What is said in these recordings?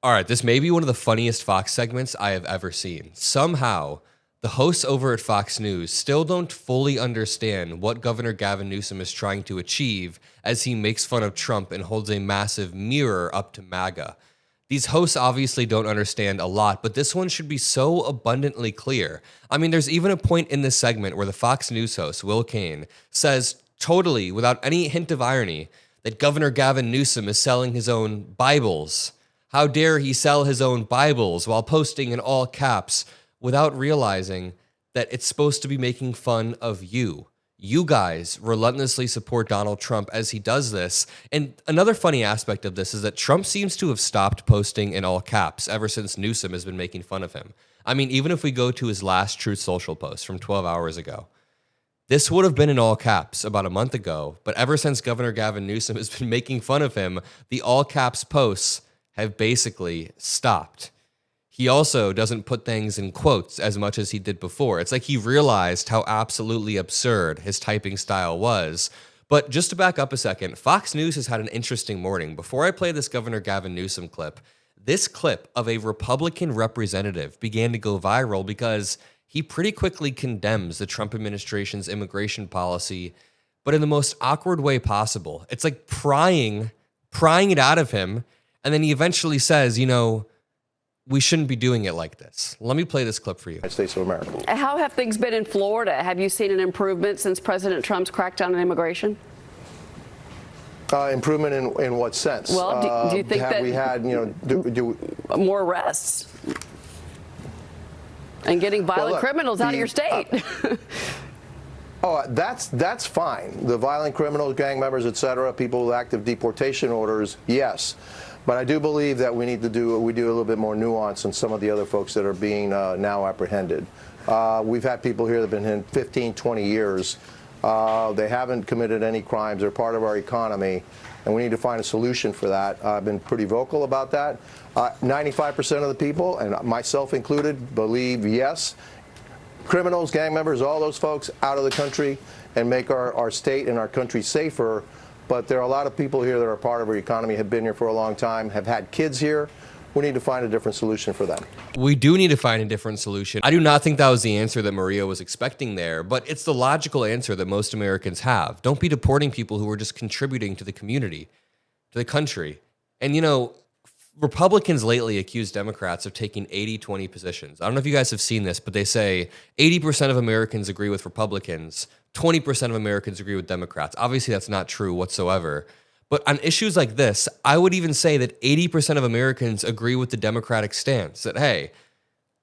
All right, this may be one of the funniest Fox segments I have ever seen. Somehow, the hosts over at Fox News still don't fully understand what Governor Gavin Newsom is trying to achieve as he makes fun of Trump and holds a massive mirror up to MAGA. These hosts obviously don't understand a lot, but this one should be so abundantly clear. I mean, there's even a point in this segment where the Fox News host, Will Cain, says totally, without any hint of irony, that Governor Gavin Newsom is selling his own Bibles. How dare he sell his own Bibles while posting in all caps without realizing that it's supposed to be making fun of you. You guys relentlessly support Donald Trump as he does this. And another funny aspect of this is that Trump seems to have stopped posting in all caps ever since Newsom has been making fun of him. I mean, even if we go to his last Truth Social post from 12 hours ago, this would have been in all caps about a month ago. But ever since Governor Gavin Newsom has been making fun of him, the all caps posts have basically stopped. He also doesn't put things in quotes as much as he did before. It's like he realized how absolutely absurd his typing style was. But just to back up a second, Fox News has had an interesting morning. Before I play this Governor Gavin Newsom clip, this clip of a Republican representative began to go viral because he pretty quickly condemns the Trump administration's immigration policy, but in the most awkward way possible. It's like prying it out of him. And then he eventually says, you know, we shouldn't be doing it like this. Let me play this clip for you. United States of America. How have things been in Florida? Have you seen an improvement since President Trump's crackdown on immigration? Improvement in what sense? Well, do you think that we had, more arrests and getting violent criminals out of your state? That's fine. The violent criminals, gang members, et cetera, people with active deportation orders, yes. But I do believe that we do a little bit more nuance than some of the other folks that are being now apprehended. We've had people here that have been here 15, 20 years. They haven't committed any crimes. They're part of our economy, and we need to find a solution for that. I've been pretty vocal about that. 95% of the people, and myself included, believe yes. Criminals, gang members, all those folks out of the country and make our state and our country safer. But there are a lot of people here that are part of our economy, have been here for a long time, have had kids here. We need to find a different solution for them. We do need to find a different solution. I do not think that was the answer that Maria was expecting there, but it's the logical answer that most Americans have. Don't be deporting people who are just contributing to the community, to the country. And, you know, Republicans lately accuse Democrats of taking 80-20 positions. I don't know if you guys have seen this, but they say 80% of Americans agree with Republicans, 20% of Americans agree with Democrats. Obviously, that's not true whatsoever. But on issues like this, I would even say that 80% of Americans agree with the Democratic stance that, hey,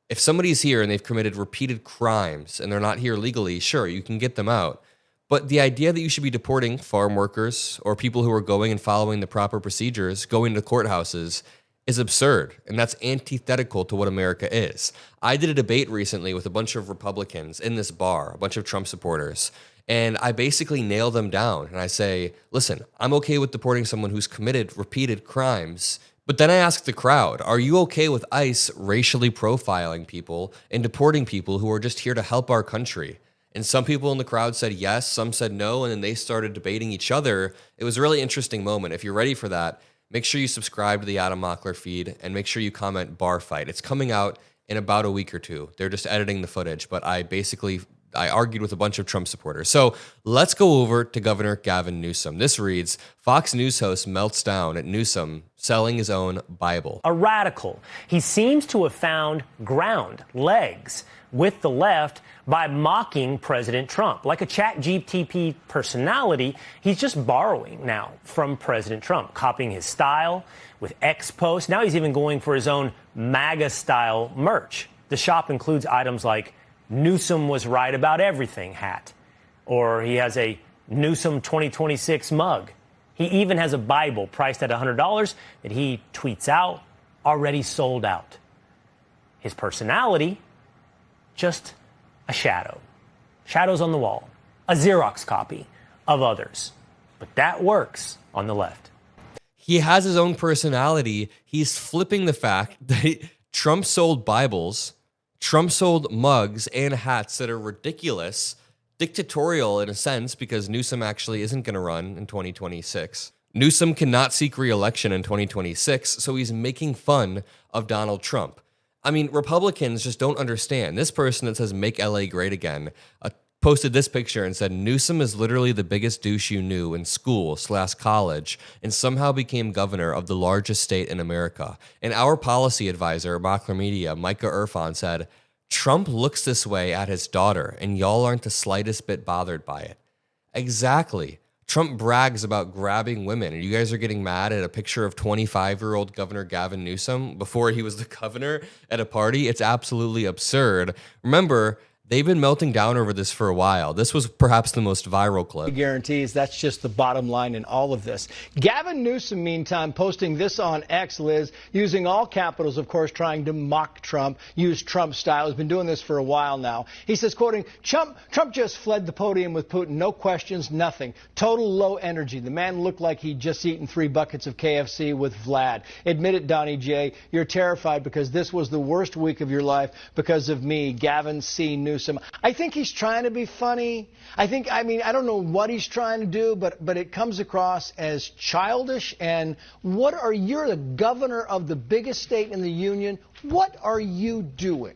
if somebody's here and they've committed repeated crimes and they're not here legally, sure, you can get them out. But the idea that you should be deporting farm workers or people who are going and following the proper procedures, going to courthouses, is absurd, and that's antithetical to what America is. I did a debate recently with a bunch of Republicans in this bar, a bunch of Trump supporters, and I basically nail them down, and I say, listen, I'm okay with deporting someone who's committed repeated crimes, but then I ask the crowd, are you okay with ICE racially profiling people and deporting people who are just here to help our country? And some people in the crowd said yes, some said no, and then they started debating each other. It was a really interesting moment. If you're ready for that, make sure you subscribe to the Adam Mockler feed and make sure you comment bar fight. It's coming out in about a week or two. They're just editing the footage, but I argued with a bunch of Trump supporters. So let's go over to Governor Gavin Newsom. This reads, Fox News host melts down at Newsom selling his own Bible. A radical. He seems to have found ground, legs, with the left by mocking President Trump. Like a ChatGPT personality, he's just borrowing now from President Trump, copying his style with X posts. Now he's even going for his own MAGA-style merch. The shop includes items like Newsom was right about everything hat, or he has a Newsom 2026 mug. He even has a Bible priced at $100 that he tweets out, already sold out. His personality, just a shadow. Shadows on the wall. A Xerox copy of others. But that works on the left. He has his own personality. He's flipping the fact that Trump sold Bibles, Trump sold mugs and hats that are ridiculous, dictatorial in a sense, because Newsom actually isn't going to run in 2026. Newsom cannot seek re-election in 2026, so he's making fun of Donald Trump. I mean, Republicans just don't understand. This person that says "Make LA Great Again" posted this picture and said, Newsom is literally the biggest douche you knew in school/college and somehow became governor of the largest state in America. And our policy advisor, Mockler Media, Micah Irfan, said, Trump looks this way at his daughter and y'all aren't the slightest bit bothered by it. Exactly. Trump brags about grabbing women, and you guys are getting mad at a picture of 25-year-old Governor Gavin Newsom before he was the governor at a party. It's absolutely absurd. Remember, they've been melting down over this for a while. This was perhaps the most viral clip. Guarantees that's just the bottom line in all of this. Gavin Newsom, meantime, posting this on X, Liz, using all capitals, of course, trying to mock Trump, use Trump style. He's been doing this for a while now. He says, quoting, Trump just fled the podium with Putin. No questions, nothing. Total low energy. The man looked like he'd just eaten 3 buckets of KFC with Vlad. Admit it, Donnie J. You're terrified because this was the worst week of your life because of me, Gavin C. Newsom. I think he's trying to be funny. I don't know what he's trying to do, but it comes across as childish. And you're the governor of the biggest state in the union. What are you doing?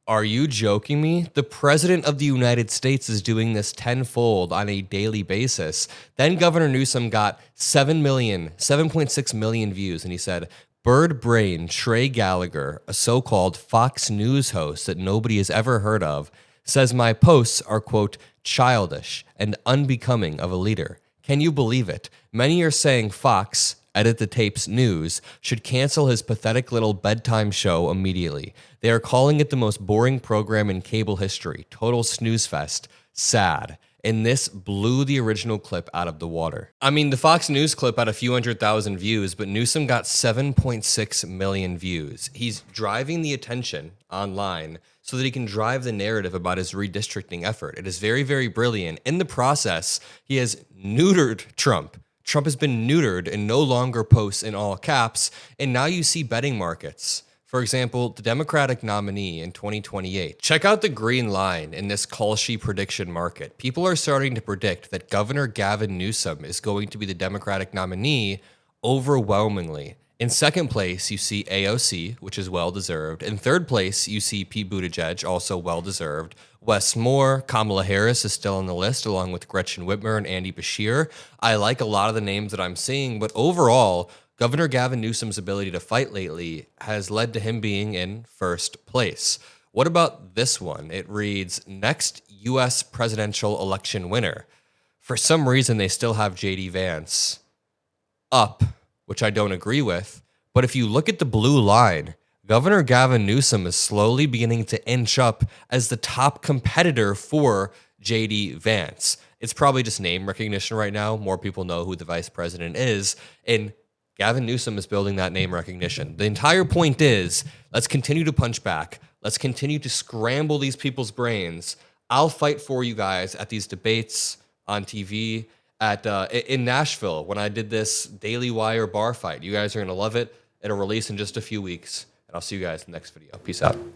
Are you joking me? The president of the United States is doing this tenfold on a daily basis. Then Governor Newsom got 7.6 million views, and he said, Bird Brain Trey Gallagher, a so-called Fox News host that nobody has ever heard of, says my posts are, quote, childish and unbecoming of a leader. Can you believe it? Many are saying Fox, Edit the Tapes News, should cancel his pathetic little bedtime show immediately. They are calling it the most boring program in cable history. Total snooze fest. Sad. And this blew the original clip out of the water. I mean, the Fox News clip had a few 100,000 views, but Newsom got 7.6 million views. He's driving the attention online so that he can drive the narrative about his redistricting effort. It is very, very brilliant. In the process, he has neutered Trump. Trump has been neutered and no longer posts in all caps, and now you see betting markets. For example, the Democratic nominee in 2028. Check out the green line in this Kalshi prediction market. People are starting to predict that Governor Gavin Newsom is going to be the Democratic nominee overwhelmingly. In second place, you see AOC, which is well-deserved. In third place, you see Pete Buttigieg, also well-deserved. Wes Moore, Kamala Harris is still on the list, along with Gretchen Whitmer and Andy Beshear. I like a lot of the names that I'm seeing, but overall, Governor Gavin Newsom's ability to fight lately has led to him being in first place. What about this one? It reads, next U.S. presidential election winner. For some reason, they still have J.D. Vance up, which I don't agree with. But if you look at the blue line, Governor Gavin Newsom is slowly beginning to inch up as the top competitor for J.D. Vance. It's probably just name recognition right now. More people know who the vice president is. And Gavin Newsom is building that name recognition. The entire point is, let's continue to punch back. Let's continue to scramble these people's brains. I'll fight for you guys at these debates on TV in Nashville when I did this Daily Wire bar fight. You guys are going to love it. It'll release in just a few weeks. And I'll see you guys in the next video. Peace out.